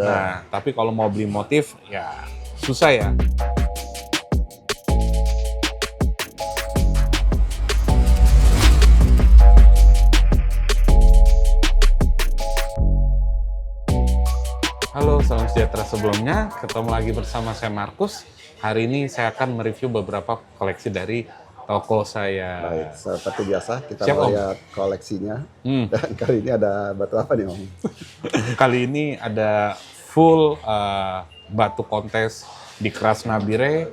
Nah, tapi kalau mau beli motif, ya susah ya. Halo, salam sejahtera sebelumnya. Ketemu lagi bersama saya Markus. Hari ini saya akan mereview beberapa koleksi dari toko saya. Baik, seperti biasa kita Siap, Om. lihat koleksinya. Dan kali ini ada batu apa nih, Om? Kali ini ada full batu kontes di keras Nabire,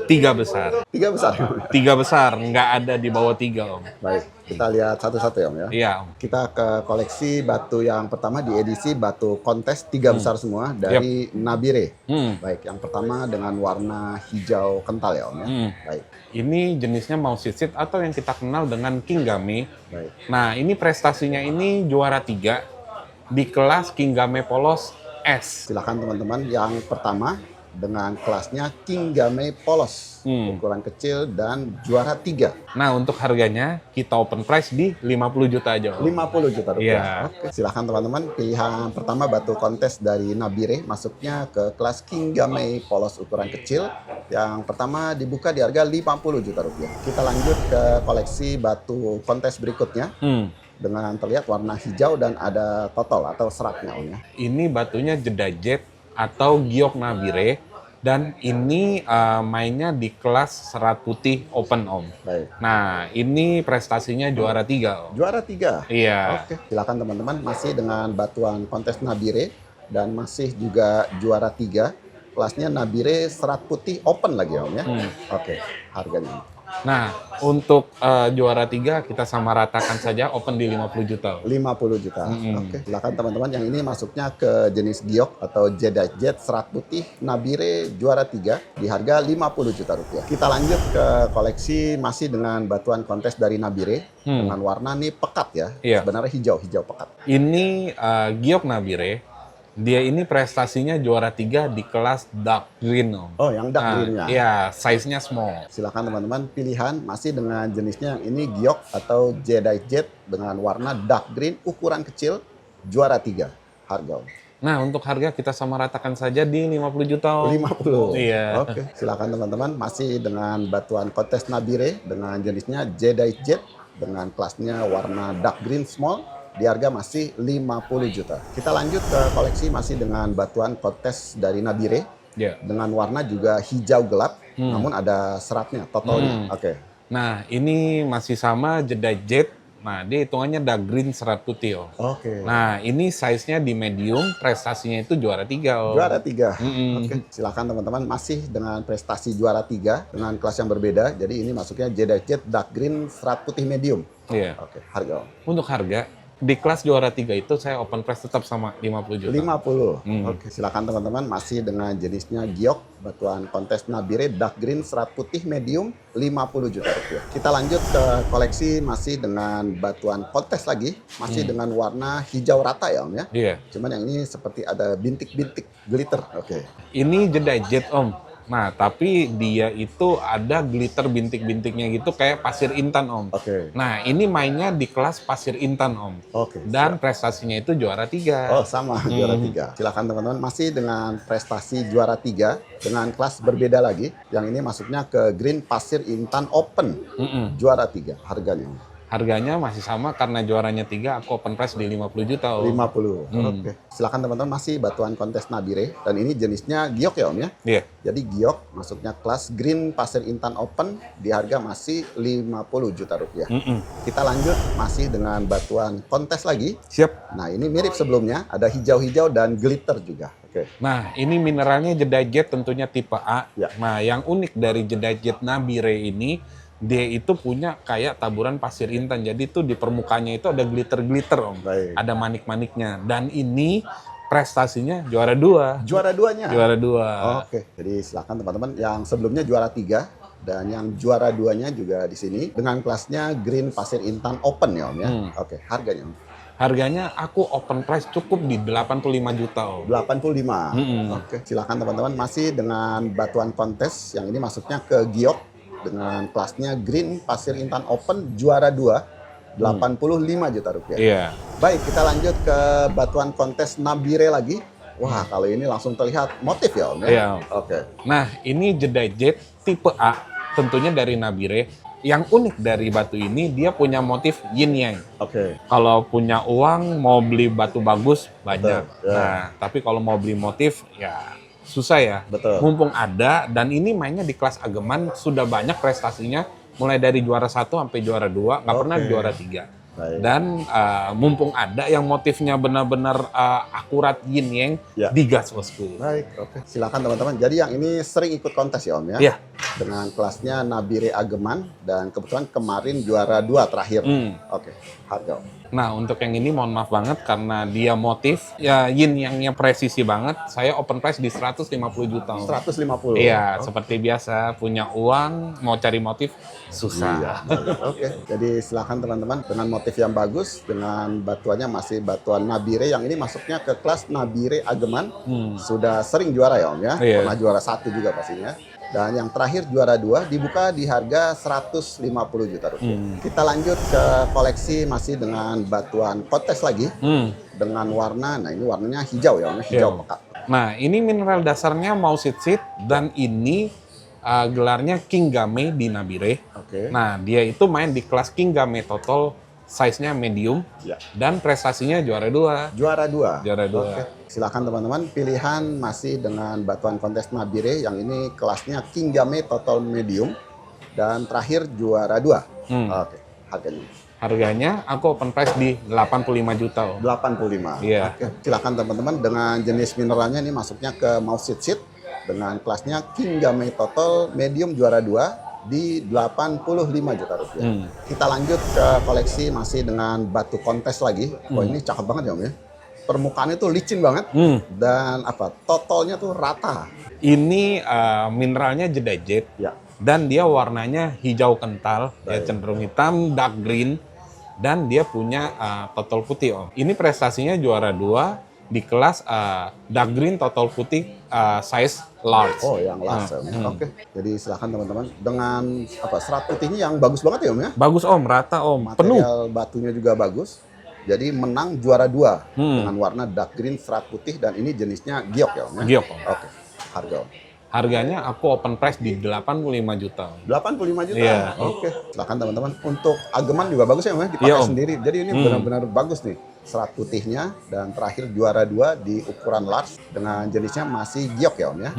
3 besar. 3 besar. 3 besar, nggak ada di bawah 3, Om. Baik, kita lihat satu-satu ya, Om ya. Iya, Om. Kita ke koleksi batu yang pertama di edisi batu kontes 3 besar semua dari Nabire. Baik, yang pertama dengan warna hijau kental ya, Om ya. Baik. Ini jenisnya Mausisit atau yang kita kenal dengan Kingame. Baik. Nah, ini prestasinya ini juara 3 di kelas Kingame Polos S. Silakan teman-teman, yang pertama dengan kelasnya Kingame Polos, ukuran kecil dan juara 3. Nah, untuk harganya kita open price di 50 juta aja, Om. 50 juta rupiah. Iya. Oke, silahkan teman-teman, pilihan pertama batu kontes dari Nabire masuknya ke kelas Kingame Polos ukuran kecil. Yang pertama dibuka di harga 50 juta rupiah. Kita lanjut ke koleksi batu kontes berikutnya. Dengan terlihat warna hijau dan ada totol atau seratnya, Om ya. Ini batunya Jeda Jet atau Giok Nabire, dan ini mainnya di kelas serat putih open, Om. Baik. Nah, ini prestasinya juara 3, Om. Juara 3. Iya. Oke, silakan teman-teman, masih dengan batuan kontes Nabire dan masih juga juara 3. Kelasnya Nabire serat putih open lagi, Om ya. Oke, harganya. Nah, untuk juara 3 kita sama ratakan saja open di 50 juta. 50 juta. Oke, silakan teman-teman, yang ini masuknya ke jenis giok atau Jeda Jet serat putih Nabire juara 3 di harga 50 juta rupiah. Kita lanjut ke koleksi masih dengan batuan kontes dari Nabire dengan warna nih pekat ya. Iya. Sebenarnya hijau pekat. Ini Giok Nabire, dia ini prestasinya juara 3 di kelas dark green, Om. Oh, yang dark green-nya. Iya, size-nya small. Silakan teman-teman, pilihan masih dengan jenisnya yang ini giok atau Jedi Jet dengan warna dark green ukuran kecil juara 3 harga. Nah, untuk harga kita sama ratakan saja di 50 juta, Om. 50. Iya. Oke, silakan teman-teman, masih dengan batuan kontes Nabire dengan jenisnya Jedi Jet dengan kelasnya warna dark green small di harga masih 50 juta. Kita lanjut ke koleksi masih dengan batuan kontes dari Nabire. Iya. Dengan warna juga hijau gelap, namun ada seratnya, totolnya. Oke. Nah, ini masih sama Jeda Jet. Nah, dia hitungannya dark green serat putih, Om. Oke. Nah, ini size-nya di medium, prestasinya itu juara 3, Om. Juara 3. Oke, silakan teman-teman, masih dengan prestasi juara 3 dengan kelas yang berbeda. Jadi ini masuknya Jedi Jet dark green serat putih medium. Iya. Oke, harga. Untuk harga, di kelas juara 3 itu saya open price tetap sama 50 juta. 50. Oke, silakan teman-teman, masih dengan jenisnya giok batuan kontes Nabire dark green serat putih medium 50 juta rupiah. Kita lanjut ke koleksi masih dengan batuan kontes lagi, masih dengan warna hijau rata ya, Om ya. Iya. Cuman yang ini seperti ada bintik-bintik glitter. Oke. Ini Jeda Jet, Om. Nah, tapi dia itu ada glitter bintik-bintiknya gitu kayak pasir intan, Om. Oke. Nah, ini mainnya di kelas pasir intan, Om. Oke. Dan prestasinya itu juara 3. Oh, sama, juara 3. Silakan teman-teman, masih dengan prestasi juara 3 dengan kelas berbeda lagi. Yang ini masuknya ke green pasir intan open. Juara 3 harganya. Harganya masih sama karena juaranya 3, aku open price di 50 juta, Om. 50. Oke. Silakan teman-teman, masih batuan kontes Nabire dan ini jenisnya giok ya, Om ya. Iya. Jadi giok masuknya kelas green pasir intan open di harga masih 50 juta rupiah. Kita lanjut masih dengan batuan kontes lagi. Siap. Nah, ini mirip sebelumnya, ada hijau-hijau dan glitter juga. Oke. Nah, ini mineralnya Jeda Jet tentunya tipe A. Ya. Nah, yang unik dari Jeda Jet Nabire ini, dia itu punya kayak taburan pasir intan. Jadi itu di permukaannya itu ada glitter-glitter, Om. Baik. Ada manik-maniknya. Dan ini prestasinya juara 2. Juara 2-nya. Juara 2. Oke, jadi silakan teman-teman, yang sebelumnya juara 3 dan yang juara 2-nya juga di sini dengan kelasnya green pasir intan open ya, Om ya. Oke, harganya, Om. Harganya aku open price cukup di 85 juta, Om. 85. Oke, silakan teman-teman, masih dengan batuan kontes yang ini masuknya ke giok dengan kelasnya green pasir intan open juara 2 85 juta rupiah. Iya. Baik, kita lanjut ke batuan kontes Nabire lagi Wah, kalau ini langsung terlihat motif ya Om ya? Iya. Oke. Nah, ini Jedi Jet tipe A, tentunya dari Nabire. Yang unik dari batu ini, dia punya motif yin yang. Oke. Kalau punya uang, mau beli batu bagus, banyak. Betul, ya. Nah, tapi kalau mau beli motif, ya susah ya. Betul. Mumpung ada, dan ini mainnya di kelas ageman, sudah banyak prestasinya, mulai dari juara 1 sampai juara 2, nggak pernah Oke. juara 3. Baik. Dan mumpung ada yang motifnya benar-benar akurat yin yang, Ya. digas bosku. Baik, oke. Silakan teman-teman. Jadi yang ini sering ikut kontes ya Om ya? Iya. Dengan kelasnya Nabire Ageman dan kebetulan kemarin juara 2 terakhir. Oke, harga Om. Nah, untuk yang ini mohon maaf banget karena dia motif ya yin yangnya presisi banget. Saya open price di 150 juta. 150. Iya, seperti biasa punya uang mau cari motif susah. Iya, baik. Oke. Jadi silakan teman-teman dengan motif yang bagus, dengan batuannya masih batuan Nabire yang ini masuknya ke kelas Nabire Ageman. Sudah sering juara ya Om ya. Iya. Pernah juara 1 juga pastinya. Dan yang terakhir juara 2 dibuka di harga 150 juta rupiah. Kita lanjut ke koleksi masih dengan batuan kontes lagi dengan warna, nah ini warnanya hijau ya Om, hijau Iya. pekat. Nah, ini mineral dasarnya Mausit dan ini gelarnya King Game di Nabire. Oke. Nah, dia itu main di kelas King Game total, size-nya medium Ya. dan prestasinya juara 2. Juara 2. Juara 2. Oke. Silakan teman-teman, pilihan masih dengan batuan kontes Nabire yang ini kelasnya King Game total medium dan terakhir juara 2. Oke, harganya Harganya aku open price di 85 juta. Om. 85. Iya. Oke. Silakan teman-teman, dengan jenis mineralnya ini masuknya ke Mausit dengan kelasnya King Game total medium juara 2 di 85 juta rupiah. Kita lanjut ke koleksi masih dengan batu kontes lagi. Wah, ini cakep banget ya Om ya. Permukaannya tuh licin banget dan totalnya tuh rata. Ini mineralnya Jedi Jet Ya. dan dia warnanya hijau kental, ya Baik. cenderung hitam, dark green, dan dia punya total putih Om. Ini prestasinya juara 2 di kelas dark green total putih size large. Oh, yang last ya Om ya. Oke. Jadi silakan teman-teman dengan serat putihnya yang bagus banget ya Om ya. Bagus Om, rata Om, penuh. Material batunya juga bagus. Jadi menang juara 2 dengan warna dark green serat putih dan ini jenisnya giok ya Om ya. Giok Om. Oke. Harga Om. Harganya aku open price di 85 juta Om. 85 juta. Iya. Oke. Silakan teman-teman. Untuk ageman juga bagus ya Om ya, dipakai Iya, Om. sendiri. Jadi ini benar-benar bagus nih. Serat putihnya dan terakhir juara 2 di ukuran large dengan jenisnya masih giok ya Om ya.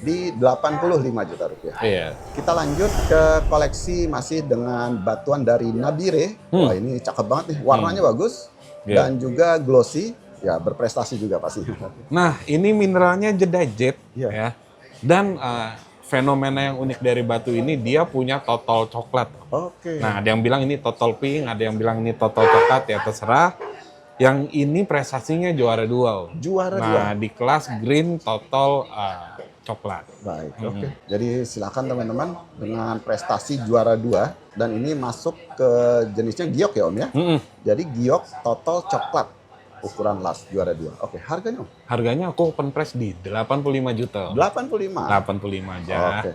Di 85 juta rupiah. Iya. Kita lanjut ke koleksi masih dengan batuan dari Nabire. Wah, ini cakep banget nih. Warnanya bagus Iya. dan juga glossy. Ya, berprestasi juga pasti. Nah, ini mineralnya Jedi Jet Iya. ya. Dan fenomena yang unik dari batu ini dia punya total coklat. Oke. Nah, ada yang bilang ini total pink, ada yang bilang ini total coklat, ya terserah. Yang ini prestasinya juara 2. Om. Juara 2. Nah, di kelas green total coklat. Baik, oke. Jadi silakan teman-teman dengan prestasi juara 2 dan ini masuk ke jenisnya giok ya Om ya. Jadi giok total coklat ukuran las juara 2. Oke, harganya Om? Harganya aku open price di 85 juta. Om. 85. 85 aja. Oke.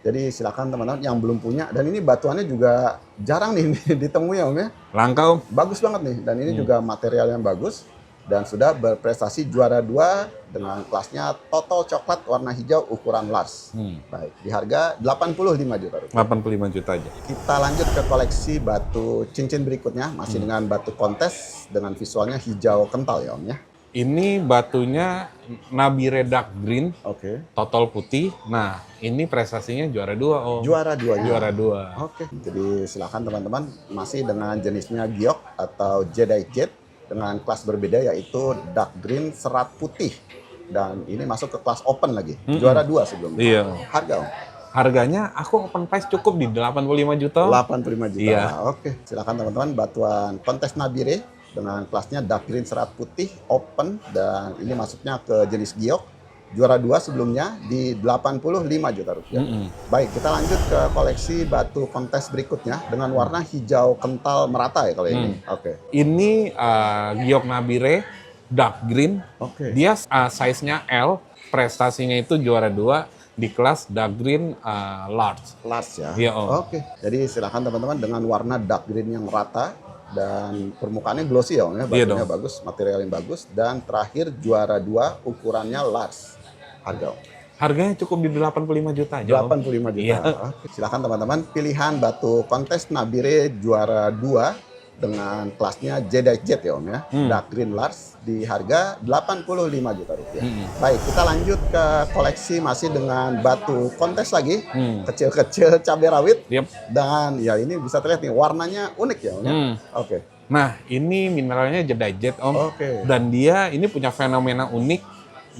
Jadi silakan teman-teman yang belum punya dan ini batuannya juga jarang nih ditemui ya Om ya. Langka Om. Bagus banget nih dan ini juga material yang bagus dan sudah berprestasi juara 2 dengan kelasnya total coklat warna hijau ukuran large. Baik, di harga 85 juta rupiah. 85 juta aja. Kita lanjut ke koleksi batu cincin berikutnya masih dengan batu kontes dengan visualnya hijau kental ya Om ya. Ini batunya Nabire Dark Green, Oke. total putih. Nah, ini prestasinya juara 2 Om. Juara 2 -nya. Juara 2. Oke. Jadi silakan teman-teman masih dengan jenisnya giok atau Jedi Jet dengan kelas berbeda yaitu dark green serat putih dan ini masuk ke kelas open lagi. Juara 2 sebelumnya. Iya. Harga Om? Harganya aku open price cukup di 85 juta. Om. 85 juta. Iya. Oke. Silakan teman-teman batuan kontes Nabire dengan kelasnya dark green serat putih open dan ini masuknya ke jenis giok. Juara 2 sebelumnya di 85 juta rupiah. Baik, kita lanjut ke koleksi batu kontes berikutnya dengan warna hijau kental merata ya kalau ini. Oke. Ini giok Nabire Dark Green. Oke. Dia size-nya L, prestasinya itu juara 2 di kelas Dark Green Large. Large ya. Iya, Om. Oke. Jadi silakan teman-teman dengan warna dark green yang rata dan permukaannya glossy ya Om ya, Iya batunya dong. bagus, material yang bagus. Dan terakhir juara 2 ukurannya large. Harga Om. Harganya cukup di 85 juta aja, Om. 85 juta. Iya. Oke, silakan teman-teman, pilihan batu kontes Nabire juara 2 dengan kelasnya Jedi Jet ya Om ya. Dark Green Large di harga 85 juta rupiah. Baik, kita lanjut ke koleksi masih dengan batu kontes lagi. Kecil-kecil cabai rawit. Yep. Dan ya ini bisa terlihat nih warnanya unik ya Om ya. Oke. Nah, ini mineralnya Jedi Jet, Om. Oke. Dan dia ini punya fenomena unik.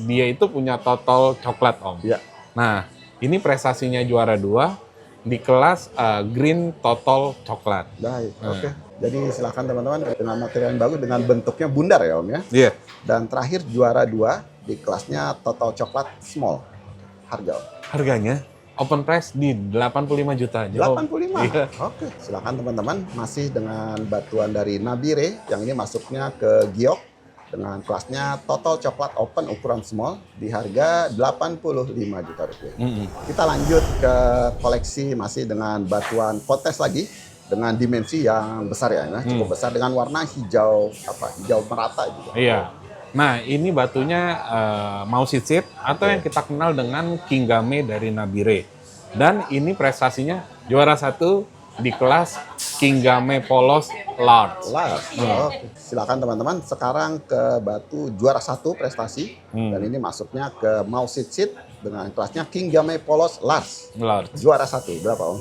Dia itu punya total coklat, Om. Ya. Nah, ini prestasinya juara 2 di kelas Green Total Coklat. Baik, oke. Jadi silakan teman-teman dengan material yang bagus dengan bentuknya bundar ya Om ya. Iya. Dan terakhir juara 2 di kelasnya Total Coklat Small. Harga Om. Harganya open price di 85 juta aja, Om. 85. Iya. Oke, silakan teman-teman masih dengan batuan dari Nabire yang ini masuknya ke giok dengan kelasnya Total Coklat Open ukuran small di harga 85 juta rupiah. Kita lanjut ke koleksi masih dengan batuan kontes lagi dengan dimensi yang besar ya, cukup besar dengan warna hijau hijau merata juga. Iya. Nah, ini batunya Mausit atau yang kita kenal dengan Kingame dari Nabire. Dan ini prestasinya juara 1 di kelas Kingame Polos Large. Oke. Silakan teman-teman sekarang ke batu juara 1 prestasi dan ini masuknya ke Mausit dengan kelasnya Kingame Polos Large. Juara 1 berapa Om?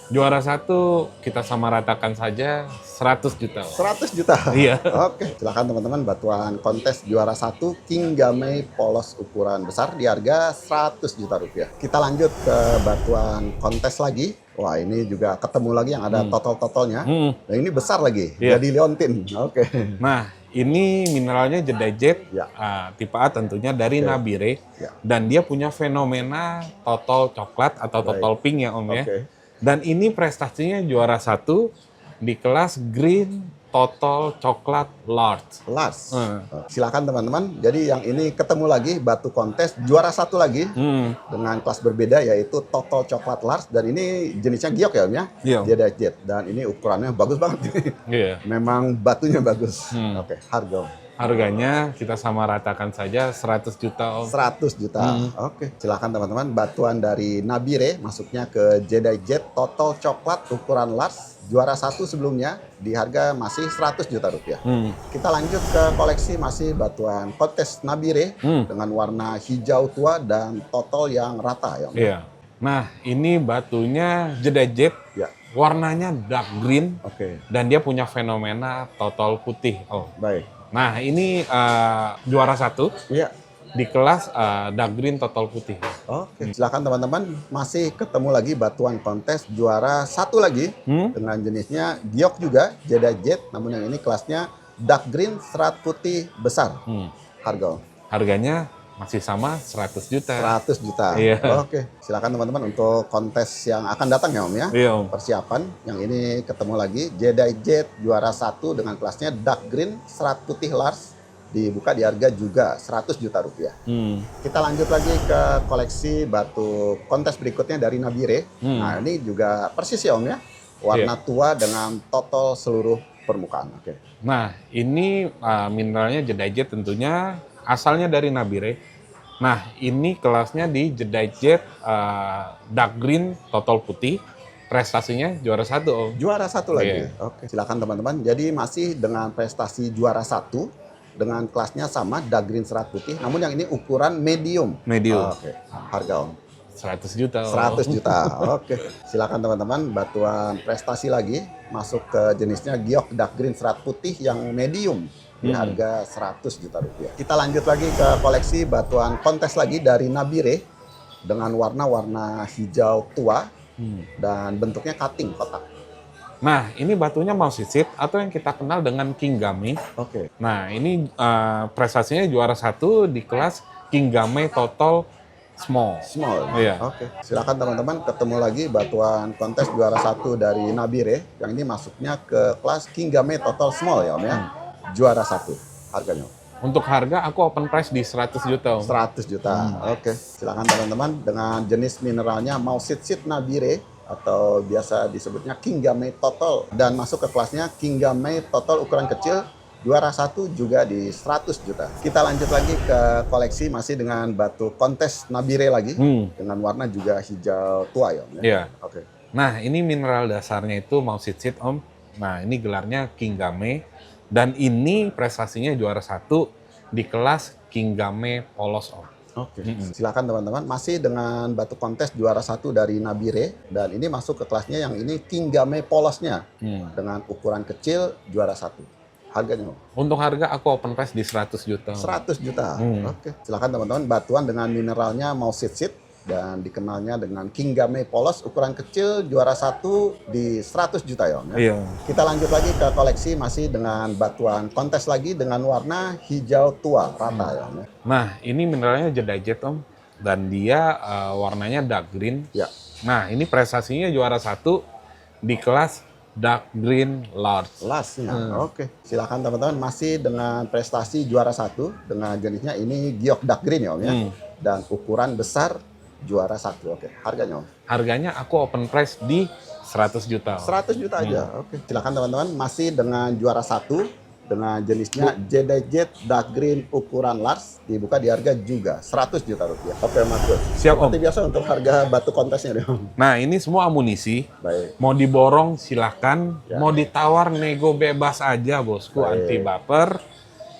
Juara 1 kita samaratakan saja 100 juta. 100 juta. Iya. Oke, silakan teman-teman batuan kontes juara 1 Kingame Polos ukuran besar di harga 100 juta rupiah. Kita lanjut ke batuan kontes lagi. Wah, ini juga ketemu lagi yang ada total-totalnya. Dan ini besar lagi, Iya. jadi liontin. Oke. Nah, ini mineralnya Jedi Jet, Ya. tipe A tentunya dari Nabire. Ya. Dan dia punya fenomena total coklat atau total pink ya Om ya. Oke. Dan ini prestasinya juara 1 di kelas Green Total Coklat Large. Large. Silakan teman-teman. Jadi yang ini ketemu lagi batu kontes juara 1 lagi dengan kelas berbeda yaitu Total Coklat Large dan ini jenisnya giok ya Om ya. Iya. Jedi Jet dan ini ukurannya bagus banget. Iya. Memang batunya bagus. Oke, harga Om. Harganya kita samaratakan saja 100 juta Om. 100 juta. Oke, silakan teman-teman. Batuan dari Nabire masuknya ke Jedi Jet Total Coklat ukuran large juara 1 sebelumnya di harga masih 100 juta rupiah. Kita lanjut ke koleksi masih batuan kontes Nabire dengan warna hijau tua dan total yang rata ya Om. Iya. Nah, ini batunya Jedi Jet. Ya. Warnanya dark green Oke. dan dia punya fenomena total putih. Oh. Baik. Nah, ini juara 1 Iya. di kelas dark green total putih. Oke. Silakan teman-teman masih ketemu lagi batuan kontes juara 1 lagi dengan jenisnya giok juga Jedi Jet namun yang ini kelasnya dark green serat putih besar. Harga Om. Harganya masih sama 100 juta. 100 juta. Iya. Oke, silakan teman-teman untuk kontes yang akan datang ya Om ya. Iya Om. Persiapan yang ini ketemu lagi Jedi Jet juara 1 dengan kelasnya dark green serat putih large dibuka di harga juga 100 juta rupiah. Kita lanjut lagi ke koleksi batu kontes berikutnya dari Nabire. Nah, ini juga persis ya Om ya. Warna tua dengan total seluruh permukaan. Oke. Nah, ini mineralnya Jedi Jet tentunya asalnya dari Nabire. Nah, ini kelasnya di Jedi Jet dark green total putih. Prestasinya juara 1 Om. Juara 1 lagi. Iya. Oke, silakan teman-teman. Jadi masih dengan prestasi juara 1 dengan kelasnya sama dark green serat putih, namun yang ini ukuran medium. Medium. Oke, harga Om. 100 juta Om. 100 juta. Oke, silakan teman-teman. Batuan prestasi lagi masuk ke jenisnya giok dark green serat putih yang medium di harga 100 juta rupiah. Kita lanjut lagi ke koleksi batuan kontes lagi dari Nabire dengan warna-warna hijau tua dan bentuknya cutting kotak. Nah, ini batunya Mausit atau yang kita kenal dengan Kingame. Oke. Nah, ini prestasinya juara 1 di kelas Kingame Total Small. Small. Iya. Oke. Silakan teman-teman ketemu lagi batuan kontes juara 1 dari Nabire yang ini masuknya ke kelas Kingame Total Small ya Om ya. Juara 1 harganya. Untuk harga aku open price di 100 juta Om. 100 juta. Oke. Silakan teman-teman dengan jenis mineralnya Mausit Nabire atau biasa disebutnya Kingame Total, dan masuk ke kelasnya Kingame Total ukuran kecil, juara 1 juga di 100 juta. Kita lanjut lagi ke koleksi masih dengan batu kontes Nabire lagi, dengan warna juga hijau tua ya Om, ya. Iya. Oke. Nah, ini mineral dasarnya itu Mausit Om. Nah, ini gelarnya Kingame dan ini prestasinya juara 1 di kelas Kingame Polos Om. Oke, silakan teman-teman. Masih dengan batu kontes juara 1 dari Nabire, dan ini masuk ke kelasnya yang ini Kingame Polosnya dengan ukuran kecil juara 1. Harganya Om? Untuk harga aku open price di 100 juta. 100 juta. Oke, silakan teman-teman. Batuan dengan mineralnya Mausit dan dikenalnya dengan Kingame Polos ukuran kecil juara 1 di 100 juta ya Om, ya. Iya. Kita lanjut lagi ke koleksi masih dengan batuan kontes lagi dengan warna hijau tua rata ya Om, ya. Nah, ini mineralnya Jedajet Om dan dia warnanya dark green. Ya. Nah, ini prestasinya juara 1 di kelas dark green large. Lasnya, oke. Silakan teman-teman, masih dengan prestasi juara 1 dengan jenisnya ini giok dark green ya Om, ya. Dan ukuran besar juara 1, oke. Harganya Om? Harganya aku open price di 100 juta. Om. 100 juta aja, oke. Silakan teman-teman, masih dengan juara 1 dengan jenisnya Jedajet dark green ukuran large, dibuka di harga juga 100 juta rupiah. Oke Mas Bro. Siap Om. Seperti biasa untuk harga batu kontesnya deh Om. Nah, ini semua amunisi. Baik. Mau diborong silahkan, Ya. mau ditawar nego bebas aja bosku, Baik. anti baper.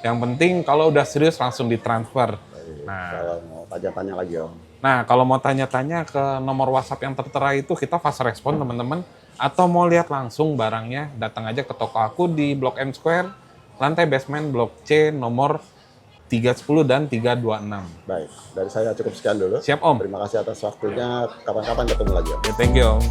Yang penting kalau udah serius langsung ditransfer. Nah, Kalau mau tanya-tanya lagi Om. kalau mau tanya-tanya ke nomor WhatsApp yang tertera itu kita fast respon teman-teman. Atau mau lihat langsung barangnya, datang aja ke toko aku di Blok M Square, lantai basement Blok C nomor 310 dan 326. Baik, dari saya cukup sekian dulu. Siap Om. Terima kasih atas waktunya. Kapan-kapan ketemu lagi Om. Ya, thank you Om.